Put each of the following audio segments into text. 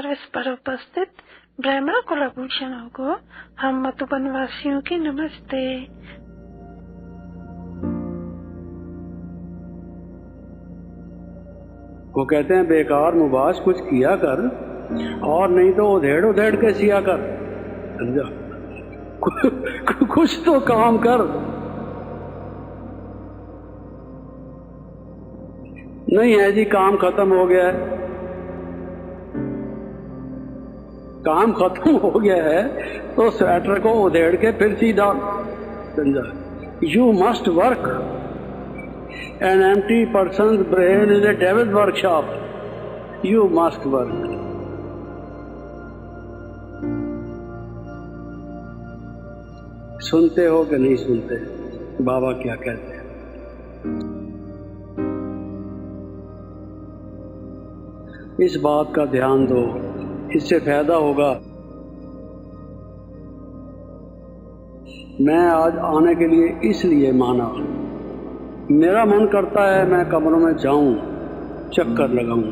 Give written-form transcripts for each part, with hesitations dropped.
Service पर उपस्थित ब्राह्मण कुलभूषणों को हम मधुबन वासियों की नमस्ते। वो कहते हैं बेकार मुबाश कुछ किया कर, और नहीं तो उधेड़ उधेड़ के सिया कर। समझा? कुछ तो काम कर। नहीं है जी, काम खत्म हो गया है, काम खत्म हो गया है तो स्वेटर को उधेड़ के फिर सी डाल। समझा? You must work. An empty persons brain is a devils workshop. You must work. सुनते हो कि नहीं सुनते बाबा क्या कहते हैं? इस बात का ध्यान दो, इससे फायदा होगा। मैं आज आने के लिए इसलिए माना, मेरा मन करता है मैं कमरों में जाऊं, चक्कर लगाऊं,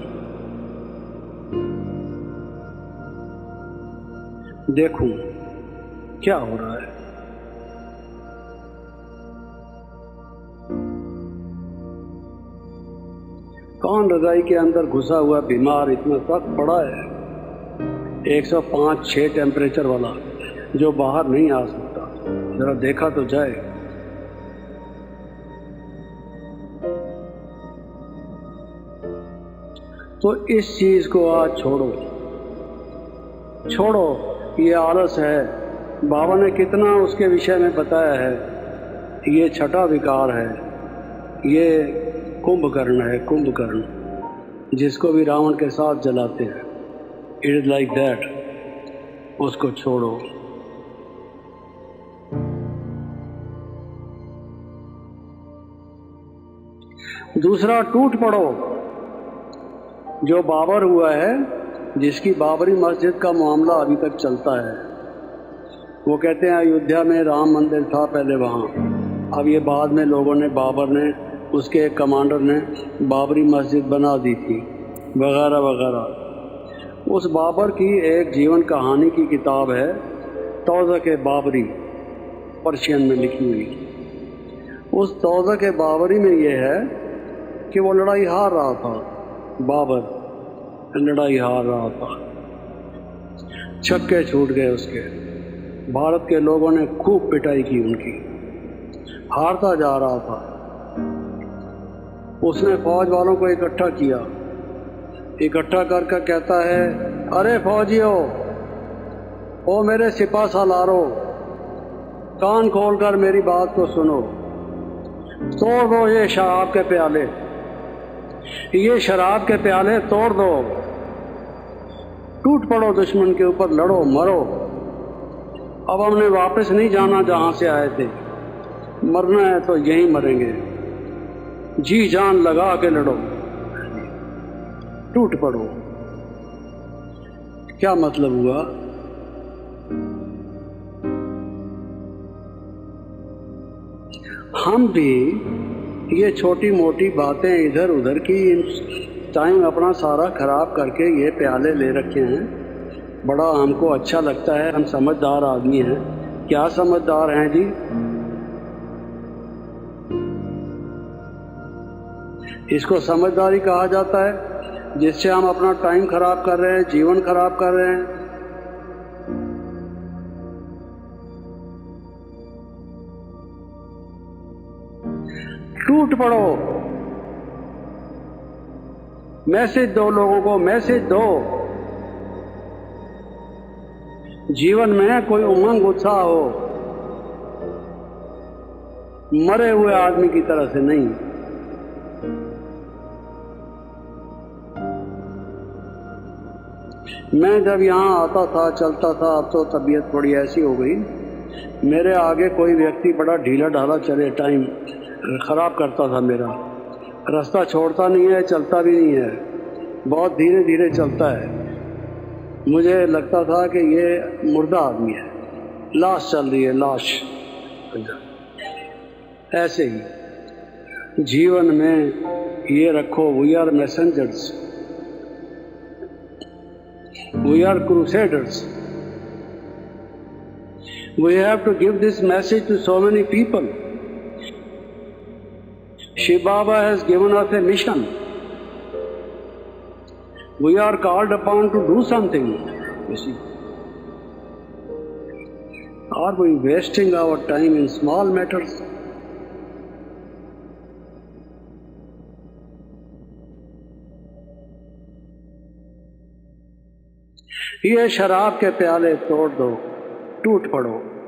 देखूं क्या हो रहा है। कौन रजाई के अंदर घुसा हुआ बीमार इतना सख्त पड़ा है, 105-6 टेम्परेचर वाला, जो बाहर नहीं आ सकता? जरा देखा तो जाए। तो इस चीज को आज छोड़ो, छोड़ो। ये आलस है। बाबा ने कितना उसके विषय में बताया है। ये छठा विकार है, ये कुंभकर्ण है, कुंभकर्ण, जिसको भी रावण के साथ जलाते हैं। It is like that. उसको छोड़ो। दूसरा, टूट पड़ो। जो बाबर हुआ है, जिसकी बाबरी मस्जिद का मामला अभी तक चलता है, वो कहते हैं अयोध्या में राम मंदिर था पहले वहाँ, अब ये बाद में लोगों ने, बाबर ने, उसके एक कमांडर ने बाबरी मस्जिद बना दी थी, वगैरह वगैरह। उस बाबर की एक जीवन कहानी की किताब है, तौज़क़ बाबरी, पर्शियन में लिखी हुई। उस तौज़क़ बाबरी में ये है कि वो लड़ाई हार रहा था, बाबर लड़ाई हार रहा था, छक्के छूट गए उसके। भारत के लोगों ने खूब पिटाई की उनकी, हारता जा रहा था। उसने फौज वालों को इकट्ठा किया, इकट्ठा करके कहता है, अरे फौजियों, ओ मेरे सिपा सालारों, कान खोलकर मेरी बात को सुनो। तोड़ दो ये शराब के प्याले, ये शराब के प्याले तोड़ दो। टूट पड़ो दुश्मन के ऊपर, लड़ो मरो। अब हमने वापस नहीं जाना जहां से आए थे, मरना है तो यहीं मरेंगे, जी जान लगा के लड़ो, टूट पड़ो। क्या मतलब हुआ? हम भी ये छोटी मोटी बातें इधर उधर की टाइम अपना सारा खराब करके ये प्याले ले रखे हैं। बड़ा हमको अच्छा लगता है, हम समझदार आदमी हैं। क्या समझदार हैं जी? इसको समझदारी कहा जाता है जिससे हम अपना टाइम खराब कर रहे हैं, जीवन खराब कर रहे हैं। टूट पड़ो, मैसेज दो लोगों को, मैसेज दो। जीवन में कोई उमंग उत्साह हो, मरे हुए आदमी की तरह से नहीं। मैं जब यहाँ आता था, चलता था, अब तो तबीयत थोड़ी ऐसी हो गई, मेरे आगे कोई व्यक्ति बड़ा ढीला ढाला चले, टाइम खराब करता था मेरा। रास्ता छोड़ता नहीं है, चलता भी नहीं है, बहुत धीरे धीरे चलता है। मुझे लगता था कि ये मुर्दा आदमी है, लाश चल रही है, लाश। ऐसे ही जीवन में ये रखो, we are messengers. We are crusaders. We have to give this message to so many people. Shiv Baba has given us a mission. We are called upon to do something, you see. Are we wasting our time in small matters? ये शराब के प्याले तोड़ दो, टूट पड़ो।